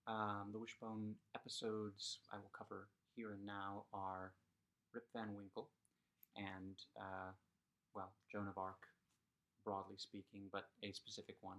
The Wishbone episodes I will cover here and now are Rip Van Winkle and, well, Joan of Arc, broadly speaking, but a specific one.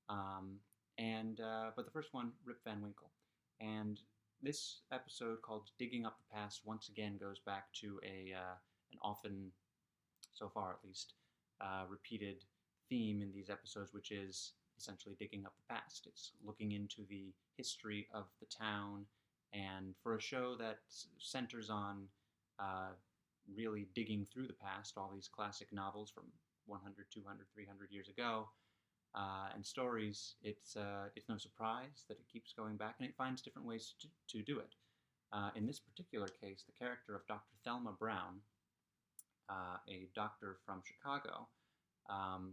Um, but the first one, Rip Van Winkle. And this episode called Digging Up the Past once again goes back to an often, so far at least, repeated theme in these episodes, which is essentially digging up the past. It's looking into the history of the town, and for a show that centers on uh, really digging through the past, all these classic novels from 100, 200, 300 years ago, and stories, it's no surprise that it keeps going back and it finds different ways to do it. In this particular case, the character of Dr. Thelma Brown, a doctor from Chicago,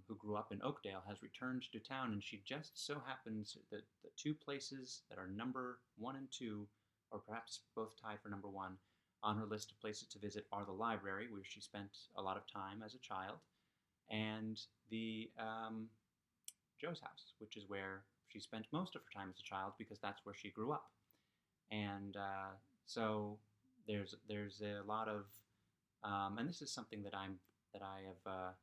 who grew up in Oakdale, has returned to town, and she just so happens that the two places that are number one and two, or perhaps both tied for number one, on her list of places to visit are the library, where she spent a lot of time as a child, and the Joe's house, which is where she spent most of her time as a child because that's where she grew up. And so there's a lot of, and this is something that I have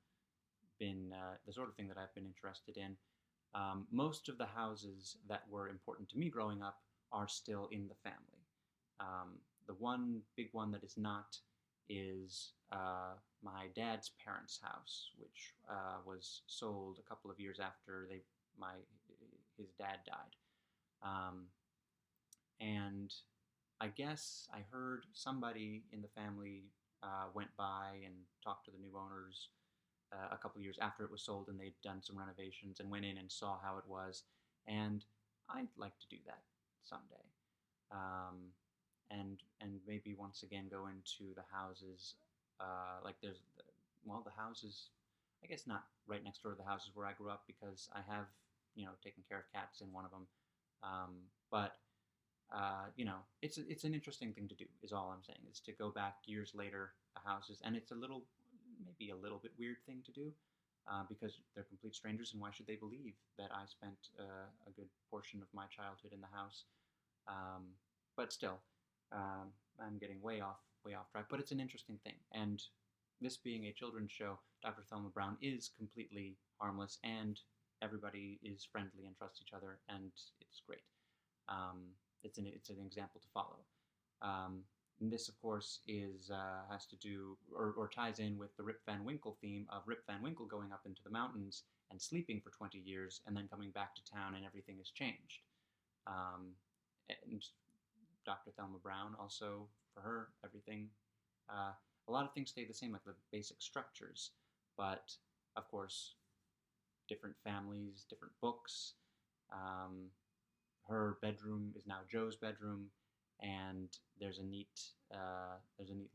been the sort of thing that I've been interested in. Most of the houses that were important to me growing up are still in the family. The one big one that is not is my dad's parents' house, which was sold a couple of years after his dad died. And I guess I heard somebody in the family went by and talked to the new owners a couple of years after it was sold, and they'd done some renovations and went in and saw how it was. And I'd like to do that someday. And maybe once again go into the houses. Like the houses, I guess not right next door to the houses where I grew up because I have, taken care of cats in one of them. But it's an interesting thing to do. Is all I'm saying is to go back years later to houses, and it's maybe a little bit weird thing to do because they're complete strangers, and why should they believe that I spent a good portion of my childhood in the house? But still, I'm getting way off track. But it's an interesting thing, and this being a children's show, Dr. Thelma Brown is completely harmless, and everybody is friendly and trusts each other, and it's great. It's an example to follow. And this, of course, has to do or ties in with the Rip Van Winkle theme of Rip Van Winkle going up into the mountains and sleeping for 20 years and then coming back to town and everything has changed. And Dr. Thelma Brown also, for her, everything, a lot of things stay the same, like the basic structures, but of course, different families, different books. Her bedroom is now Joe's bedroom, and there's a neat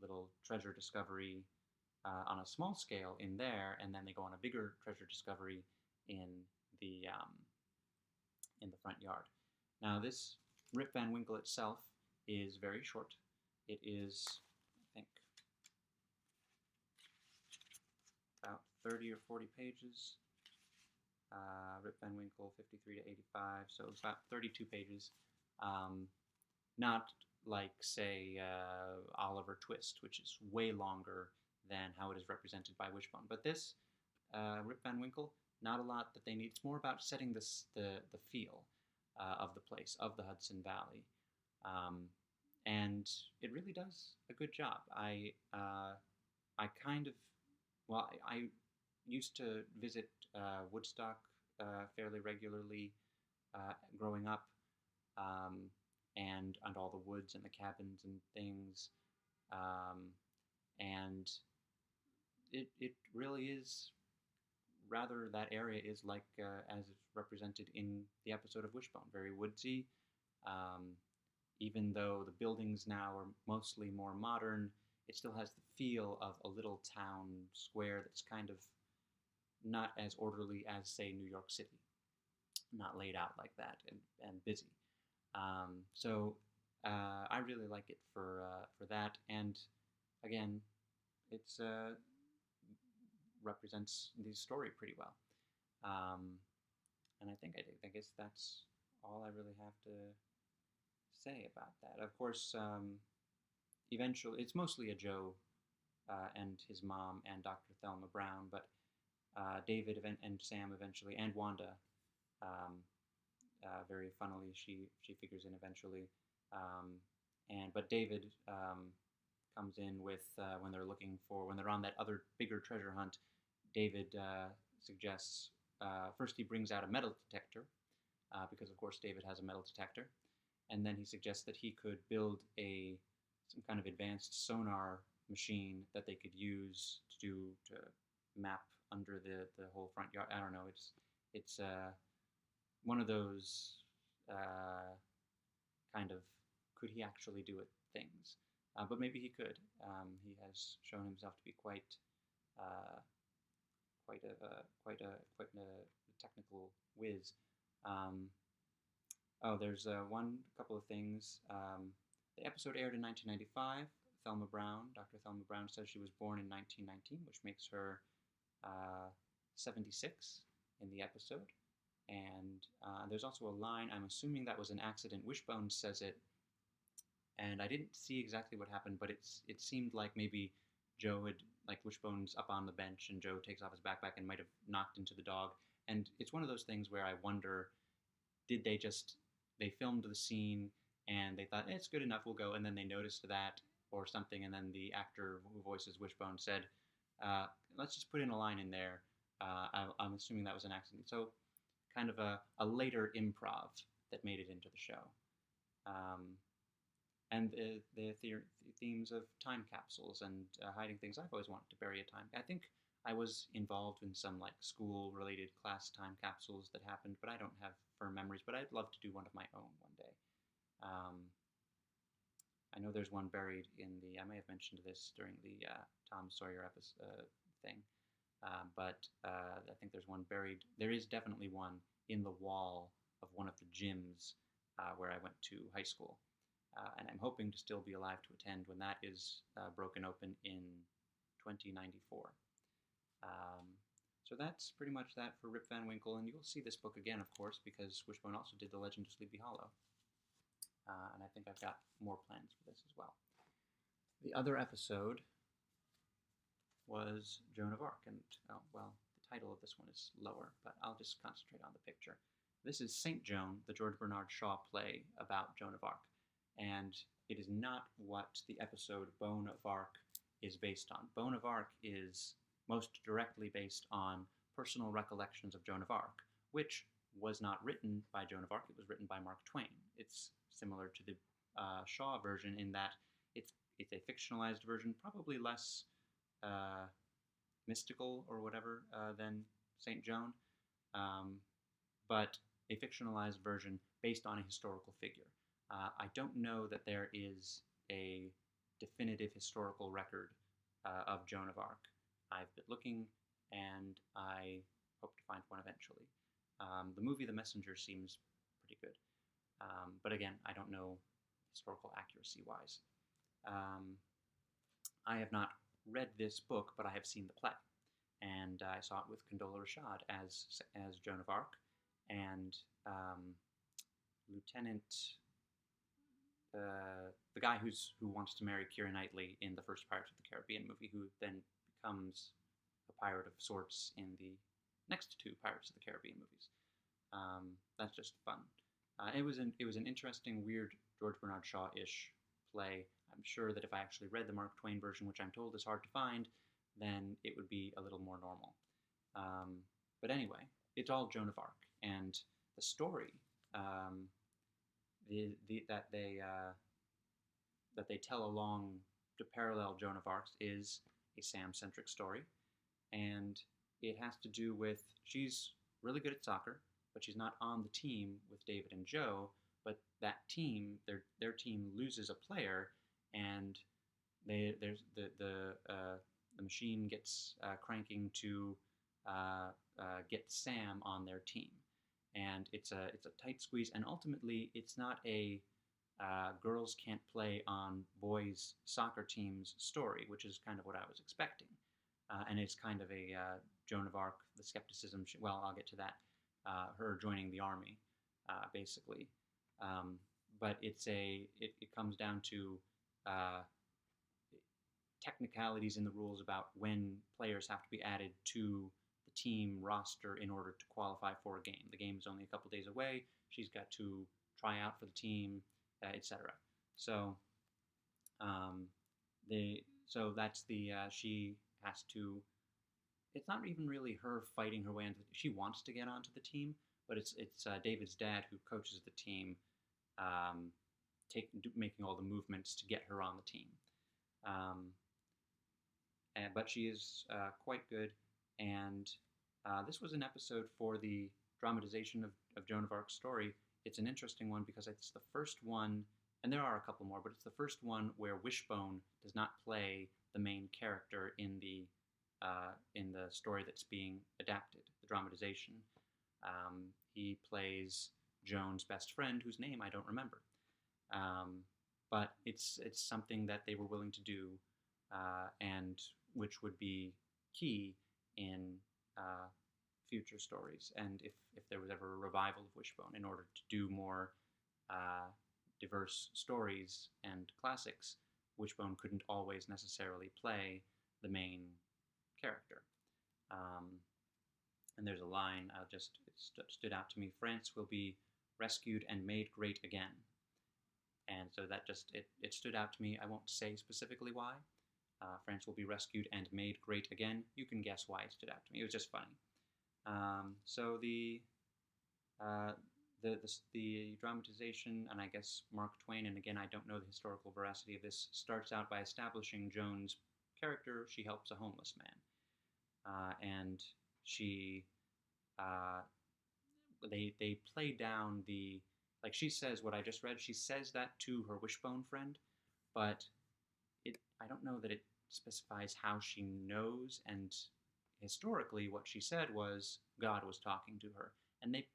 little treasure discovery on a small scale in there, and then they go on a bigger treasure discovery in the front yard. Now, this Rip Van Winkle itself is very short. It is, I think, about 30 or 40 pages. Rip Van Winkle, 53 to 85, so it's about 32 pages. Not like, say, Oliver Twist, which is way longer than how it is represented by Wishbone. But this, Rip Van Winkle, not a lot that they need. It's more about setting the feel of the place, of the Hudson Valley. And it really does a good job. I used to visit Woodstock fairly regularly growing up, and all the woods and the cabins and things, and it really is. Rather, that area is like as it's represented in the episode of Wishbone, very woodsy. Even though the buildings now are mostly more modern, it still has the feel of a little town square that's kind of not as orderly as, say, New York City. Not laid out like that and busy. So I really like it for that. And again, it's represents the story pretty well. And I think I guess that's all I really have to say about that. Of course, eventually, it's mostly a Joe and his mom and Dr. Thelma Brown, but David and Sam eventually, and Wanda, um, very funnily, she figures in eventually, but David comes in with when they're on that other bigger treasure hunt. David suggests first he brings out a metal detector because of course David has a metal detector, and then he suggests that he could build some kind of advanced sonar machine that they could use to map under the whole front yard. I don't know. It's one of those kind of could he actually do it things, but maybe he could. He has shown himself to be uh, quite a technical whiz. Um, there's one couple of things. The episode aired in 1995. Dr. Thelma Brown says she was born in 1919, which makes her 76 in the episode. And there's also a line, I'm assuming that was an accident. Wishbone says it, and I didn't see exactly what happened, but it seemed like maybe Joe had, like, Wishbone's up on the bench, and Joe takes off his backpack and might have knocked into the dog. And it's one of those things where I wonder, did they filmed the scene and they thought, it's good enough, we'll go, and then they noticed that or something, and then the actor who voices Wishbone said, let's just put in a line in there. I'm assuming that was an accident. So kind of a later improv that made it into the show. And the themes of time capsules and hiding things. I've always wanted to bury a time. I think I was involved in some like school-related class time capsules that happened, but I don't have firm memories. But I'd love to do one of my own one day. I know there's one buried in the. I may have mentioned this during the Tom Sawyer episode thing, but I think there's one buried. There is definitely one in the wall of one of the gyms where I went to high school. And I'm hoping to still be alive to attend when that is broken open in 2094. So that's pretty much that for Rip Van Winkle, and you'll see this book again, of course, because Wishbone also did The Legend of Sleepy Hollow. And I think I've got more plans for this as well. The other episode was Joan of Arc, and, the title of this one is lower, but I'll just concentrate on the picture. This is St. Joan, the George Bernard Shaw play about Joan of Arc. And it is not what the episode Bone of Arc is based on. Bone of Arc is most directly based on personal recollections of Joan of Arc, which was not written by Joan of Arc, it was written by Mark Twain. It's similar to the Shaw version in that it's a fictionalized version, probably less mystical or whatever than St. Joan, but a fictionalized version based on a historical figure. I don't know that there is a definitive historical record of Joan of Arc. I've been looking, and I hope to find one eventually. The movie The Messenger seems pretty good. But again, I don't know historical accuracy-wise. I have not read this book, but I have seen the play. And I saw it with Condola Rashad as Joan of Arc, and Lieutenant... the guy who wants to marry Keira Knightley in the first Pirates of the Caribbean movie, who then becomes a pirate of sorts in the next two Pirates of the Caribbean movies. That's just fun. It was an interesting, weird George Bernard Shaw-ish play. I'm sure that if I actually read the Mark Twain version, which I'm told is hard to find, then it would be a little more normal. But anyway, it's all Joan of Arc, and the story that they tell along to parallel Joan of Arc's is a Sam-centric story, and it has to do with she's really good at soccer, but she's not on the team with David and Joe. But that team, their team loses a player, and the machine gets cranking to get Sam on their team. And it's a tight squeeze, and ultimately it's not a girls can't play on boys soccer teams story, which is kind of what I was expecting. And it's kind of a Joan of Arc, the skepticism, I'll get to that, her joining the army, basically. but it comes down to uh, technicalities in the rules about when players have to be added to the team roster in order to qualify for a game. The game is only a couple days away. She's got to try out for the team, etc. So um, that's the she has to. It's not even really her fighting her way into. She wants to get onto the team, but it's David's dad who coaches the team, um, making all the movements to get her on the team. Um, but she is quite good, and this was an episode for the dramatization of Joan of Arc's story. It's an interesting one because it's the first one, and there are a couple more, but it's the first one where Wishbone does not play the main character in the story that's being adapted, the dramatization. He plays Joan's best friend, whose name I don't remember. But it's something that they were willing to do, and which would be key in future stories. And if there was ever a revival of Wishbone, in order to do more diverse stories and classics, Wishbone couldn't always necessarily play the main character. And there's a line, it stood out to me: France will be rescued and made great again. And so that it stood out to me. I won't say specifically why. France will be rescued and made great again. You can guess why it stood out to me. It was just funny. So the dramatization, and I guess Mark Twain, and again I don't know the historical veracity of this, starts out by establishing Joan's character. She helps a homeless man, and she they play down the, like, she says what I just read. She says that to her Wishbone friend, but I don't know that it specifies how she knows. And historically, what she said was God was talking to her, and they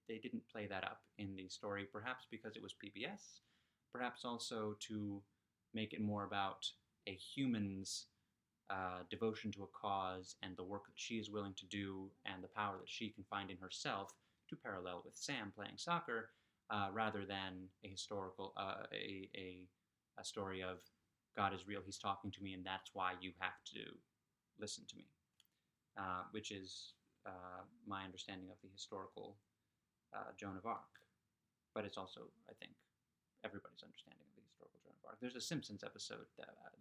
didn't play that up in the story, perhaps because it was PBS, perhaps also to make it more about a human's devotion to a cause and the work that she is willing to do and the power that she can find in herself to parallel with Sam playing soccer, rather than a historical a story of God is real, he's talking to me, and that's why you have to listen to me, which is my understanding of the historical Joan of Arc. But it's also, I think, everybody's understanding of the historical Joan of Arc. There's a Simpsons episode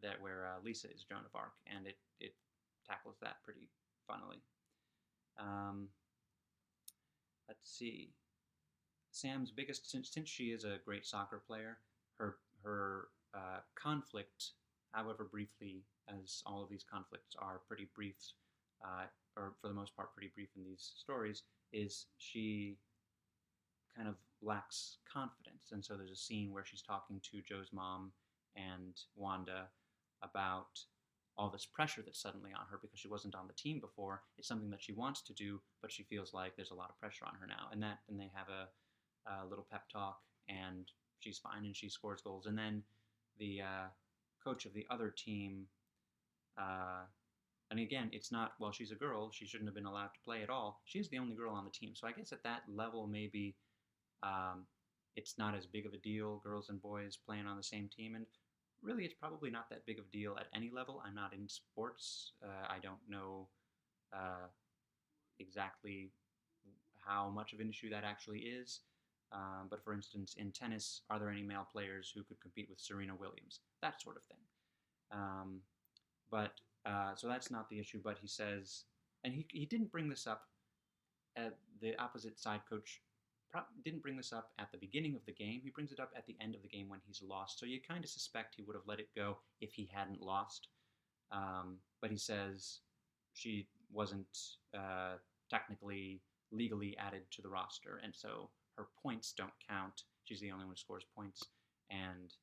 that where Lisa is Joan of Arc, and it tackles that pretty funnily. Let's see. Sam's biggest, since she is a great soccer player, her conflict, however briefly, as all of these conflicts are pretty brief, or for the most part pretty brief in these stories, is she kind of lacks confidence. And so there's a scene where she's talking to Joe's mom and Wanda about all this pressure that's suddenly on her because she wasn't on the team before. It's something that she wants to do, but she feels like there's a lot of pressure on her now. And they have a little pep talk, and she's fine, and she scores goals. And then the coach of the other team, and again, it's not, well, she's a girl, she shouldn't have been allowed to play at all. She's the only girl on the team. So I guess at that level, maybe it's not as big of a deal, girls and boys playing on the same team. And really, it's probably not that big of a deal at any level. I'm not in sports. I don't know exactly how much of an issue that actually is. But for instance, in tennis, are there any male players who could compete with Serena Williams? That sort of thing. So that's not the issue, but he says, and he didn't bring this up, the opposite side coach didn't bring this up at the beginning of the game. He brings it up at the end of the game when he's lost. So you kind of suspect he would have let it go if he hadn't lost. But he says she wasn't technically legally added to the roster, and so her points don't count. She's the only one who scores points. And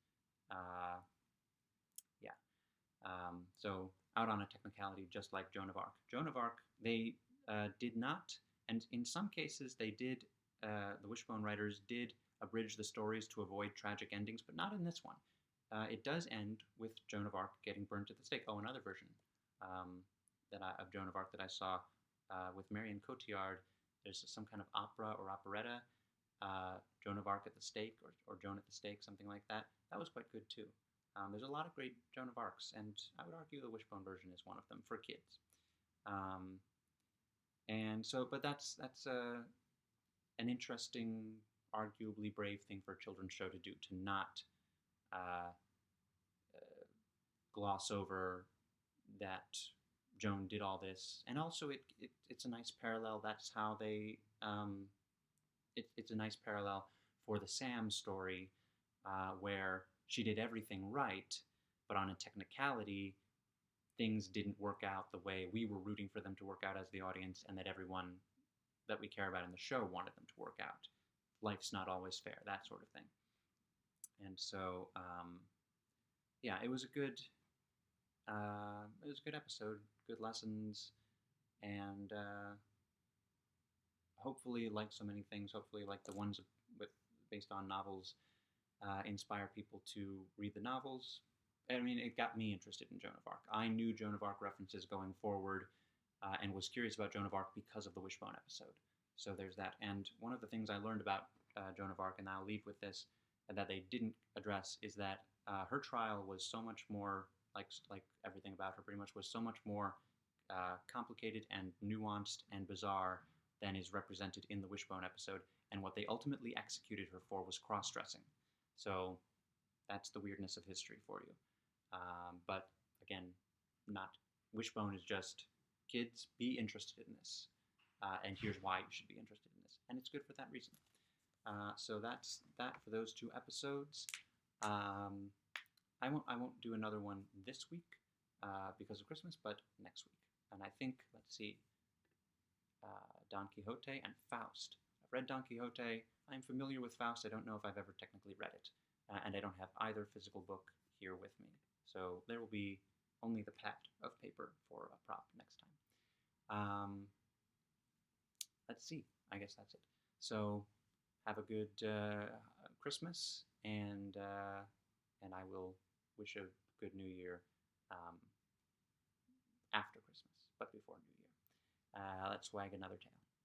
so out on a technicality, just like Joan of Arc. Joan of Arc, they did not, and in some cases they did, the Wishbone writers did abridge the stories to avoid tragic endings, but not in this one. It does end with Joan of Arc getting burnt at the stake. Oh, another version of Joan of Arc that I saw with Marion Cotillard. There's some kind of opera or operetta Joan of Arc at the stake, or Joan at the stake, something like that. That was quite good too. There's a lot of great Joan of Arcs, and I would argue the Wishbone version is one of them for kids. And so, but that's an interesting, arguably brave thing for a children's show to do, to not gloss over that Joan did all this, and also it's a nice parallel. That's how they it's a nice parallel for the Sam story, where she did everything right, but on a technicality, things didn't work out the way we were rooting for them to work out as the audience, and that everyone that we care about in the show wanted them to work out. Life's not always fair, that sort of thing. And so, yeah, it was a good episode, good lessons, and hopefully, like so many things, hopefully, like the ones based on novels, inspire people to read the novels. I mean, it got me interested in Joan of Arc. I knew Joan of Arc references going forward, and was curious about Joan of Arc because of the Wishbone episode. So there's that. And one of the things I learned about Joan of Arc, and I'll leave with this, and that they didn't address, is that her trial was so much more, like everything about her pretty much, was so much more complicated and nuanced and bizarre than is represented in the Wishbone episode. And what they ultimately executed her for was cross-dressing. So that's the weirdness of history for you. But again, not Wishbone is just, kids, be interested in this, and here's why you should be interested in this, and it's good for that reason. So that's that for those 2 episodes. I won't do another one this week because of Christmas, but next week. And I think, let's see, Don Quixote and Faust. I've read Don Quixote. I'm familiar with Faust. I don't know if I've ever technically read it, and I don't have either physical book here with me. So there will be only the pad of paper for a prop next time. Let's see. I guess that's it. So have a good Christmas, and I will wish a good New Year after Christmas, but before New Year. Let's wag another tail.